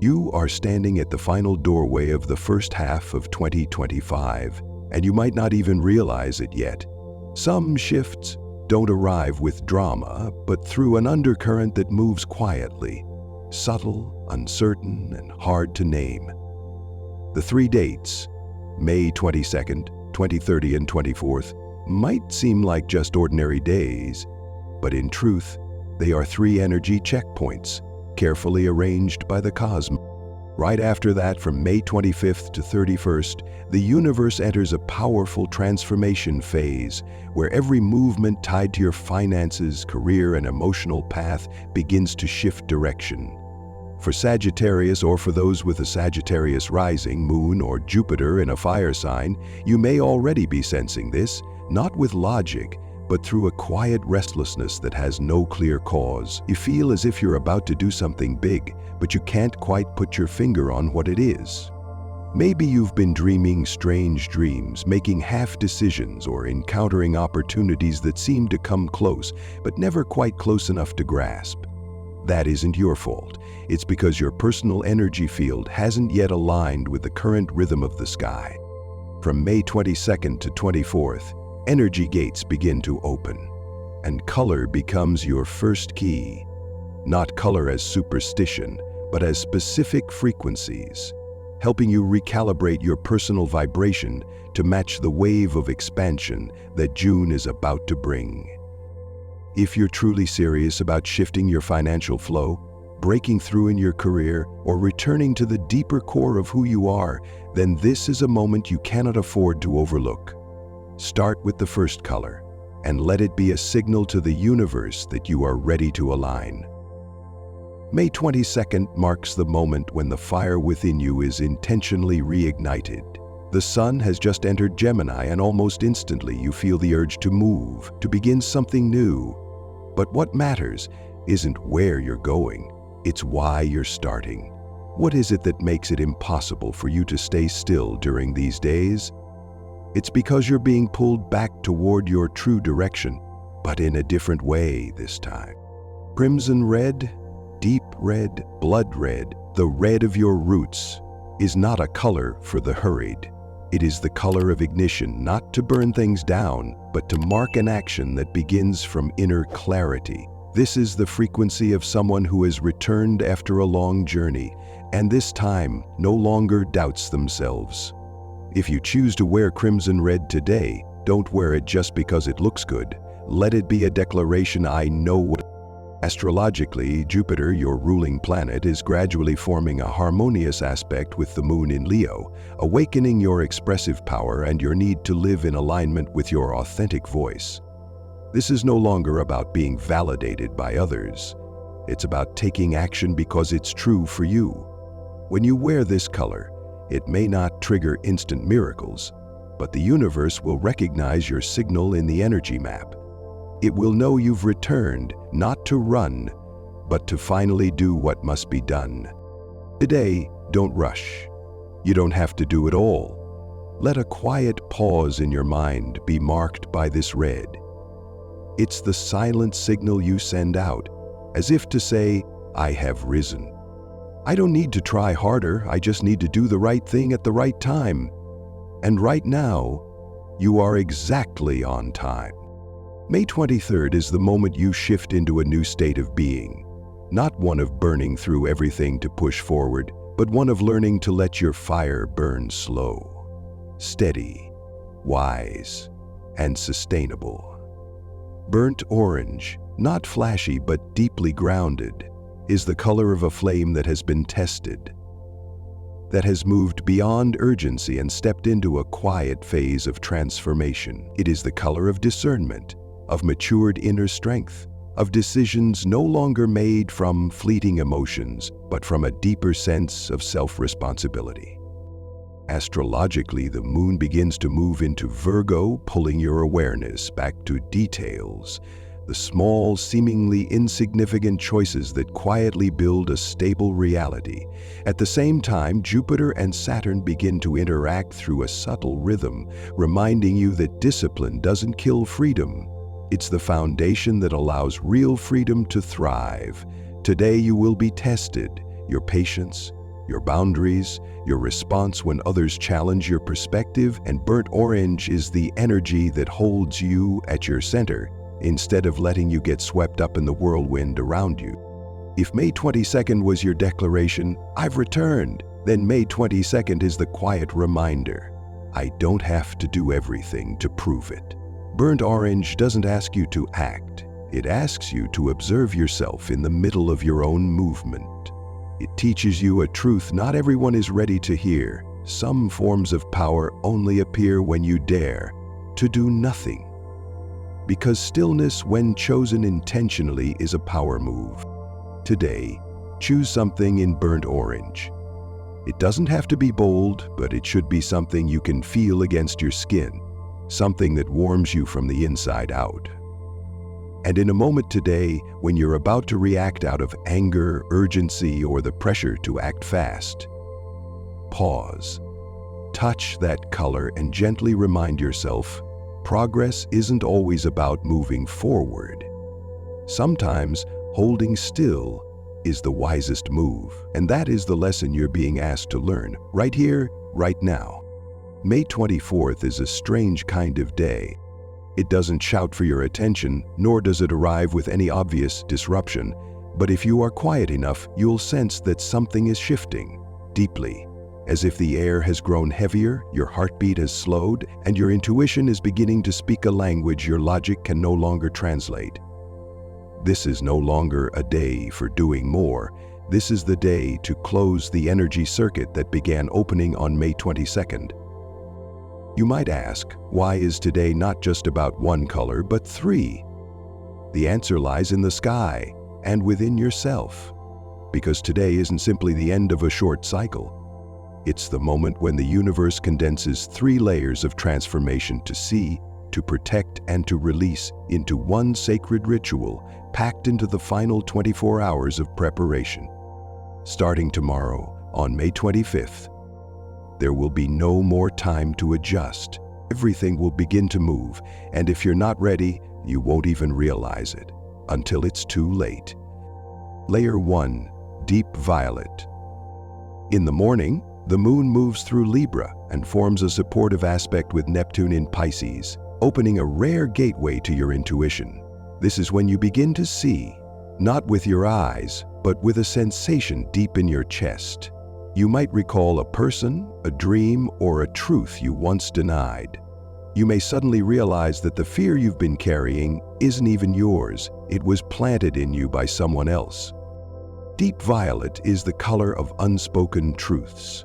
You are standing at the final doorway of the first half of 2025, and you might not even realize it yet. Some shifts don't arrive with drama, but through an undercurrent that moves quietly, subtle, uncertain, and hard to name. The 3 dates, May 22nd, 2030, and 24th, might seem like just ordinary days, but in truth, they are 3 energy checkpoints, carefully arranged by the cosmos. Right after that, from May 25th to 31st, the universe enters a powerful transformation phase where every movement tied to your finances, career, and emotional path begins to shift direction. For Sagittarius, or for those with a Sagittarius rising, moon, or Jupiter in a fire sign, you may already be sensing this, not with logic, but through a quiet restlessness that has no clear cause. You feel as if you're about to do something big, but you can't quite put your finger on what it is. Maybe you've been dreaming strange dreams, making half decisions, or encountering opportunities that seem to come close, but never quite close enough to grasp. That isn't your fault. It's because your personal energy field hasn't yet aligned with the current rhythm of the sky. From May 22nd to 24th, energy gates begin to open, and color becomes your first key. Not color as superstition, but as specific frequencies, helping you recalibrate your personal vibration to match the wave of expansion that June is about to bring. If you're truly serious about shifting your financial flow, breaking through in your career, or returning to the deeper core of who you are, then this is a moment you cannot afford to overlook. Start with the first color, and let it be a signal to the universe that you are ready to align. May 22nd marks the moment when the fire within you is intentionally reignited. The sun has just entered Gemini, and almost instantly you feel the urge to move, to begin something new. But what matters isn't where you're going, it's why you're starting. What is it that makes it impossible for you to stay still during these days? It's because you're being pulled back toward your true direction, but in a different way this time. Crimson red, deep red, blood red, the red of your roots, is not a color for the hurried. It is the color of ignition, not to burn things down, but to mark an action that begins from inner clarity. This is the frequency of someone who has returned after a long journey, and this time no longer doubts themselves. If you choose to wear crimson red today, don't wear it just because it looks good. Let it be a declaration: I know what. Astrologically, Jupiter, your ruling planet, is gradually forming a harmonious aspect with the moon in Leo, awakening your expressive power and your need to live in alignment with your authentic voice. This is no longer about being validated by others. It's about taking action because it's true for you. When you wear this color, it may not trigger instant miracles, but the universe will recognize your signal in the energy map. It will know you've returned, not to run, but to finally do what must be done. Today, don't rush. You don't have to do it all. Let a quiet pause in your mind be marked by this red. It's the silent signal you send out, as if to say, I have risen. I don't need to try harder, I just need to do the right thing at the right time. And right now, you are exactly on time. May 23rd is the moment you shift into a new state of being, not one of burning through everything to push forward, but one of learning to let your fire burn slow, steady, wise, and sustainable. Burnt orange, not flashy but deeply grounded, is the color of a flame that has been tested, that has moved beyond urgency and stepped into a quiet phase of transformation. It is the color of discernment, of matured inner strength, of decisions no longer made from fleeting emotions, but from a deeper sense of self-responsibility. Astrologically, the moon begins to move into Virgo, pulling your awareness back to details, the small, seemingly insignificant choices that quietly build a stable reality. At the same time, Jupiter and Saturn begin to interact through a subtle rhythm, reminding you that discipline doesn't kill freedom. It's the foundation that allows real freedom to thrive. Today you will be tested, your patience, your boundaries, your response when others challenge your perspective, and burnt orange is the energy that holds you at your center instead of letting you get swept up in the whirlwind around you. If May 22nd was your declaration, "I've returned," then May 22nd is the quiet reminder, "I don't have to do everything to prove it." Burnt orange doesn't ask you to act. It asks you to observe yourself in the middle of your own movement. It teaches you a truth not everyone is ready to hear. Some forms of power only appear when you dare to do nothing. Because stillness, when chosen intentionally, is a power move. Today, choose something in burnt orange. It doesn't have to be bold, but it should be something you can feel against your skin, something that warms you from the inside out. And in a moment today, when you're about to react out of anger, urgency, or the pressure to act fast, pause, touch that color, and gently remind yourself, progress isn't always about moving forward. Sometimes holding still is the wisest move, and that is the lesson you're being asked to learn, right here, right now. May 24th is a strange kind of day. It doesn't shout for your attention, nor does it arrive with any obvious disruption, but if you are quiet enough, you'll sense that something is shifting, deeply. As if the air has grown heavier, your heartbeat has slowed, and your intuition is beginning to speak a language your logic can no longer translate. This is no longer a day for doing more. This is the day to close the energy circuit that began opening on May 22nd. You might ask, why is today not just about one color, but three? The answer lies in the sky and within yourself. Because today isn't simply the end of a short cycle. It's the moment when the universe condenses 3 layers of transformation to see, to protect, and to release into one sacred ritual packed into the final 24 hours of preparation. Starting tomorrow, on May 25th, there will be no more time to adjust. Everything will begin to move, and if you're not ready, you won't even realize it until it's too late. Layer 1, Deep Violet. In the morning, the moon moves through Libra and forms a supportive aspect with Neptune in Pisces, opening a rare gateway to your intuition. This is when you begin to see, not with your eyes, but with a sensation deep in your chest. You might recall a person, a dream, or a truth you once denied. You may suddenly realize that the fear you've been carrying isn't even yours. It was planted in you by someone else. Deep violet is the color of unspoken truths.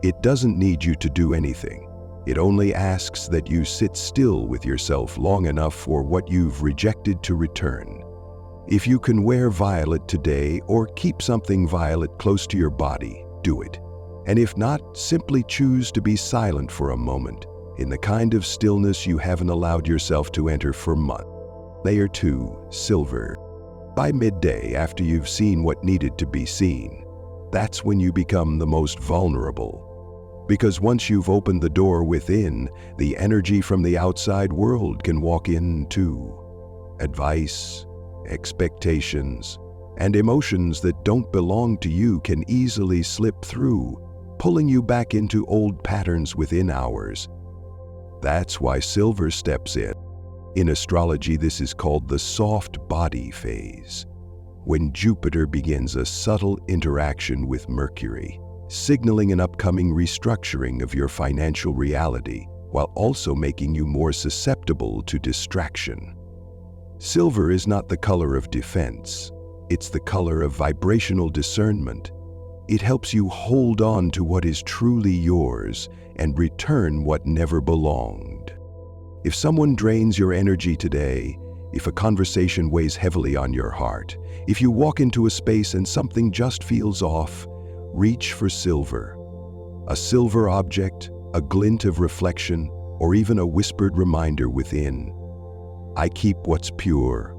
It doesn't need you to do anything. It only asks that you sit still with yourself long enough for what you've rejected to return. If you can wear violet today or keep something violet close to your body, do it. And if not, simply choose to be silent for a moment, in the kind of stillness you haven't allowed yourself to enter for months. Layer 2, Silver. By midday, after you've seen what needed to be seen, that's when you become the most vulnerable. Because once you've opened the door within, the energy from the outside world can walk in too. Advice, expectations, and emotions that don't belong to you can easily slip through, pulling you back into old patterns within hours. That's why Silver steps in. In astrology, this is called the soft body phase, when Jupiter begins a subtle interaction with Mercury, signaling an upcoming restructuring of your financial reality, while also making you more susceptible to distraction. Silver is not the color of defense. It's the color of vibrational discernment. It helps you hold on to what is truly yours and return what never belonged. If someone drains your energy today, if a conversation weighs heavily on your heart, if you walk into a space and something just feels off, reach for silver. A silver object, a glint of reflection, or even a whispered reminder within. I keep what's pure.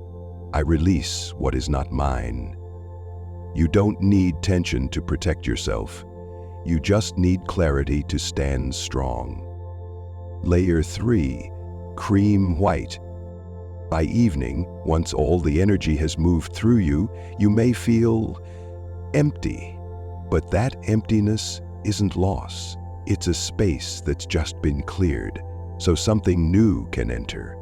I release what is not mine. You don't need tension to protect yourself. You just need clarity to stand strong. Layer 3, Cream White. By evening, once all the energy has moved through you, you may feel empty. But that emptiness isn't loss. It's a space that's just been cleared, so something new can enter.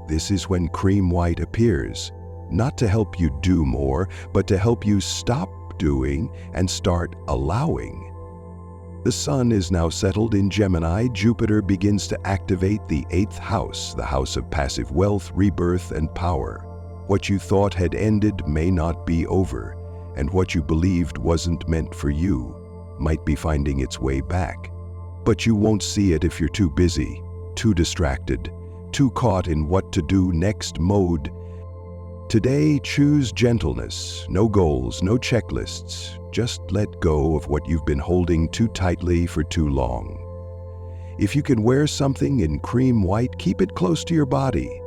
This is when cream white appears, not to help you do more, but to help you stop doing and start allowing. The sun is now settled in Gemini. Jupiter begins to activate the 8th house, the house of passive wealth, rebirth, and power. What you thought had ended may not be over, and what you believed wasn't meant for you might be finding its way back. But you won't see it if you're too busy, too distracted, too caught in what to do next mode. Today, choose gentleness, no goals, no checklists. Just let go of what you've been holding too tightly for too long. If you can wear something in cream white, keep it close to your body.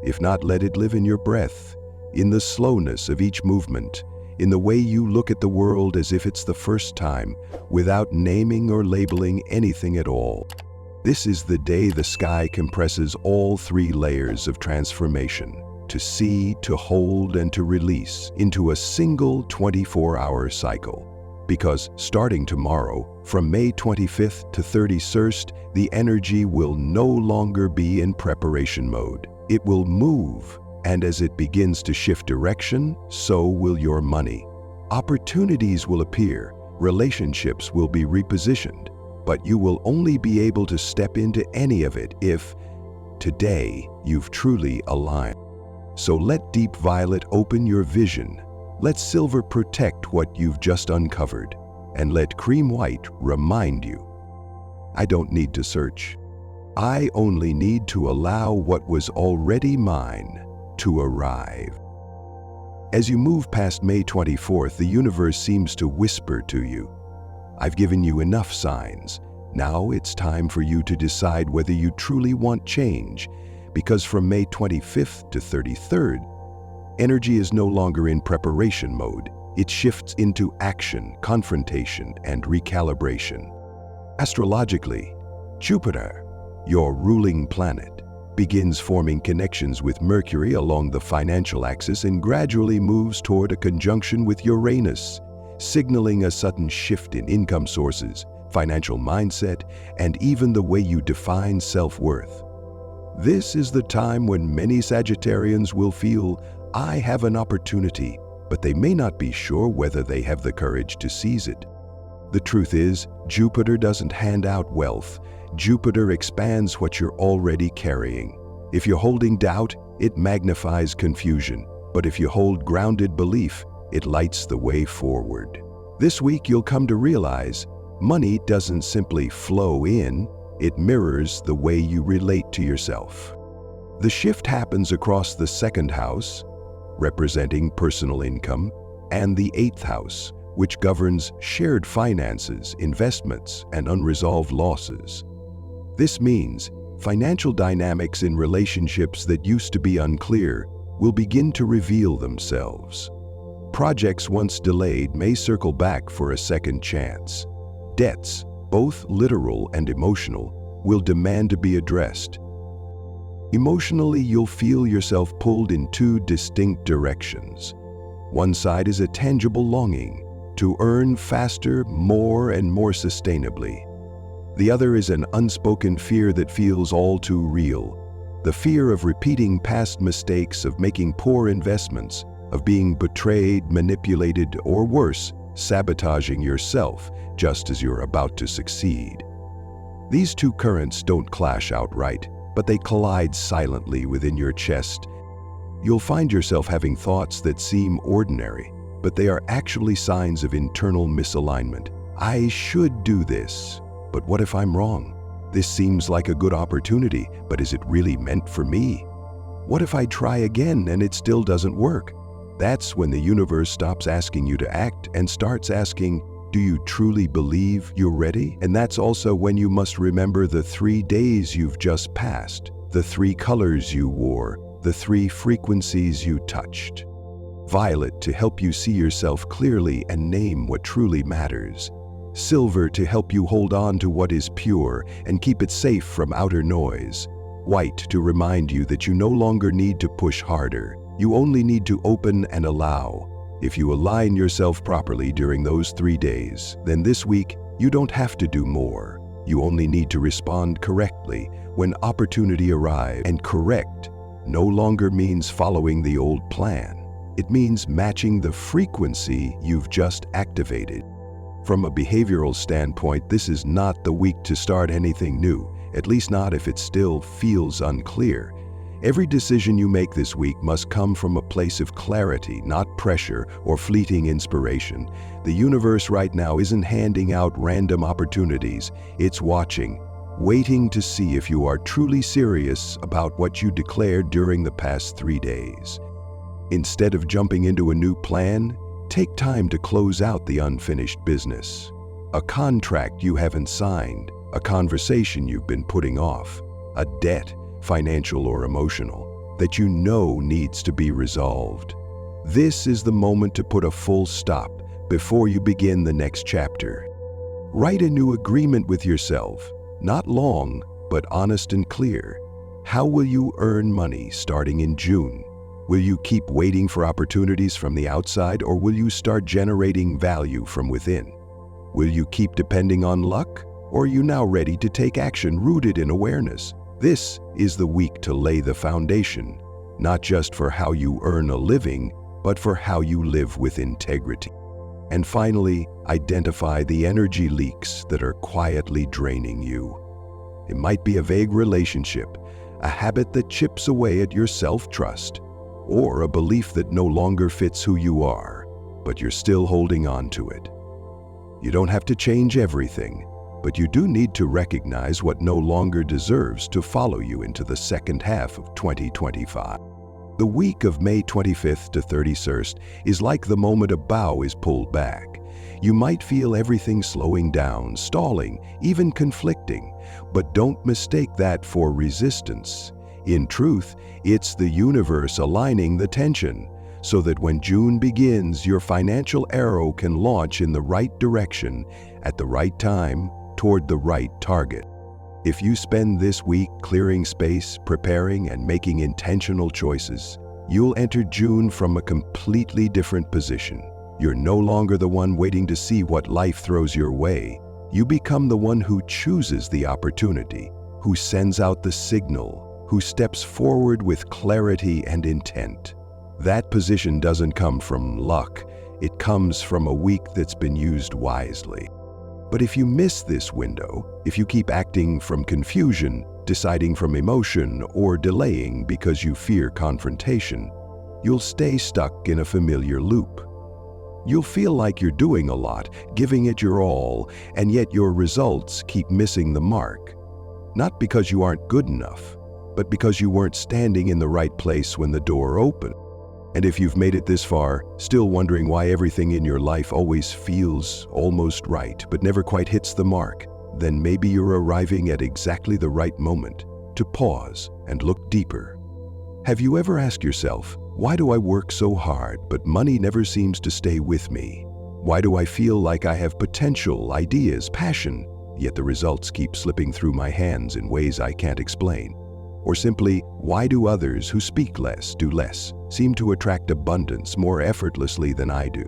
If not, let it live in your breath, in the slowness of each movement, in the way you look at the world as if it's the first time, without naming or labeling anything at all. This is the day the sky compresses all 3 layers of transformation, to see, to hold, and to release, into a single 24-hour cycle. Because starting tomorrow, from May 25th to 31st, the energy will no longer be in preparation mode. It will move, and as it begins to shift direction, so will your money. Opportunities will appear, relationships will be repositioned, but you will only be able to step into any of it if, today, you've truly aligned. So let deep violet open your vision, let silver protect what you've just uncovered, and let cream white remind you. I don't need to search. I only need to allow what was already mine to arrive. As you move past May 24th, the universe seems to whisper to you, I've given you enough signs. Now it's time for you to decide whether you truly want change, because from May 25th to 33rd, energy is no longer in preparation mode. It shifts into action, confrontation, and recalibration. Astrologically, Jupiter, your ruling planet, begins forming connections with Mercury along the financial axis and gradually moves toward a conjunction with Uranus, signaling a sudden shift in income sources, financial mindset, and even the way you define self-worth. This is the time when many Sagittarians will feel, I have an opportunity, but they may not be sure whether they have the courage to seize it. The truth is, Jupiter doesn't hand out wealth. Jupiter expands what you're already carrying. If you're holding doubt, it magnifies confusion. But if you hold grounded belief, it lights the way forward. This week, you'll come to realize money doesn't simply flow in, it mirrors the way you relate to yourself. The shift happens across the 2nd house, representing personal income, and the 8th house, which governs shared finances, investments, and unresolved losses. This means financial dynamics in relationships that used to be unclear will begin to reveal themselves. Projects once delayed may circle back for a second chance. Debts, both literal and emotional, will demand to be addressed. Emotionally, you'll feel yourself pulled in 2 distinct directions. One side is a tangible longing to earn faster, more, and more sustainably. The other is an unspoken fear that feels all too real. The fear of repeating past mistakes, of making poor investments, of being betrayed, manipulated, or worse, sabotaging yourself just as you're about to succeed. These 2 currents don't clash outright, but they collide silently within your chest. You'll find yourself having thoughts that seem ordinary, but they are actually signs of internal misalignment. I should do this, but what if I'm wrong? This seems like a good opportunity, but is it really meant for me? What if I try again and it still doesn't work? That's when the universe stops asking you to act and starts asking, do you truly believe you're ready? And that's also when you must remember the 3 days you've just passed, the 3 colors you wore, the 3 frequencies you touched. Violet to help you see yourself clearly and name what truly matters. Silver to help you hold on to what is pure and keep it safe from outer noise. White to remind you that you no longer need to push harder. You only need to open and allow. If you align yourself properly during those 3 days, then this week you don't have to do more. You only need to respond correctly when opportunity arrives. And correct no longer means following the old plan. It means matching the frequency you've just activated. From a behavioral standpoint, this is not the week to start anything new, at least not if it still feels unclear. Every decision you make this week must come from a place of clarity, not pressure or fleeting inspiration. The universe right now isn't handing out random opportunities. It's watching, waiting to see if you are truly serious about what you declared during the past 3 days. Instead of jumping into a new plan, take time to close out the unfinished business. A contract you haven't signed, a conversation you've been putting off, a debt, financial or emotional, that you know needs to be resolved. This is the moment to put a full stop before you begin the next chapter. Write a new agreement with yourself, not long, but honest and clear. How will you earn money starting in June? Will you keep waiting for opportunities from the outside, or will you start generating value from within? Will you keep depending on luck, or are you now ready to take action rooted in awareness? This is the week to lay the foundation, not just for how you earn a living, but for how you live with integrity. And finally, identify the energy leaks that are quietly draining you. It might be a vague relationship, a habit that chips away at your self-trust, or a belief that no longer fits who you are, but you're still holding on to it. You don't have to change everything, but you do need to recognize what no longer deserves to follow you into the second half of 2025. The week of May 25th to 31st is like the moment a bow is pulled back. You might feel everything slowing down, stalling, even conflicting, but don't mistake that for resistance. In truth, it's the universe aligning the tension, so that when June begins, your financial arrow can launch in the right direction, at the right time, toward the right target. If you spend this week clearing space, preparing, and making intentional choices, you'll enter June from a completely different position. You're no longer the one waiting to see what life throws your way. You become the one who chooses the opportunity, who sends out the signal, who steps forward with clarity and intent. That position doesn't come from luck. It comes from a week that's been used wisely. But if you miss this window, if you keep acting from confusion, deciding from emotion, or delaying because you fear confrontation, you'll stay stuck in a familiar loop. You'll feel like you're doing a lot, giving it your all, and yet your results keep missing the mark. Not because you aren't good enough, but because you weren't standing in the right place when the door opened. And if you've made it this far, still wondering why everything in your life always feels almost right but never quite hits the mark, then maybe you're arriving at exactly the right moment to pause and look deeper. Have you ever asked yourself, why do I work so hard but money never seems to stay with me? Why do I feel like I have potential, ideas, passion, yet the results keep slipping through my hands in ways I can't explain? Or simply, why do others who speak less, do less, seem to attract abundance more effortlessly than I do?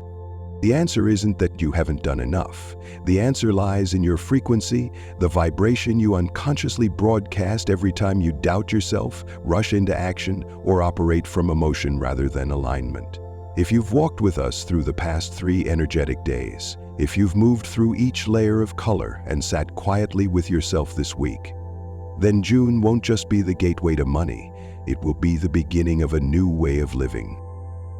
The answer isn't that you haven't done enough. The answer lies in your frequency, the vibration you unconsciously broadcast every time you doubt yourself, rush into action, or operate from emotion rather than alignment. If you've walked with us through the past 3 energetic days, if you've moved through each layer of color and sat quietly with yourself this week, then June won't just be the gateway to money, it will be the beginning of a new way of living.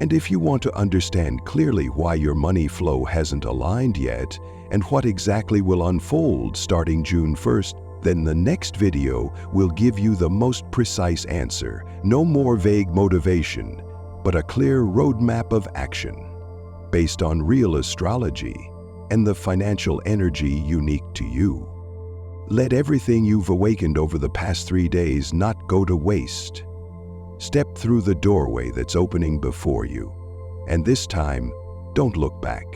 And if you want to understand clearly why your money flow hasn't aligned yet, and what exactly will unfold starting June 1st, then the next video will give you the most precise answer. No more vague motivation, but a clear roadmap of action, based on real astrology and the financial energy unique to you. Let everything you've awakened over the past 3 days not go to waste. Step through the doorway that's opening before you, and this time, don't look back.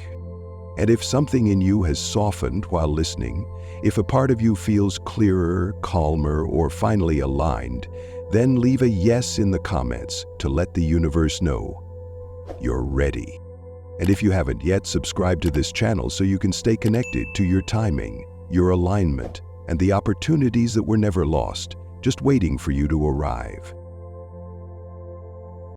And if something in you has softened while listening, if a part of you feels clearer, calmer, or finally aligned, then leave a yes in the comments to let the universe know you're ready. And if you haven't yet, subscribe to this channel so you can stay connected to your timing, your alignment, and the opportunities that were never lost, just waiting for you to arrive.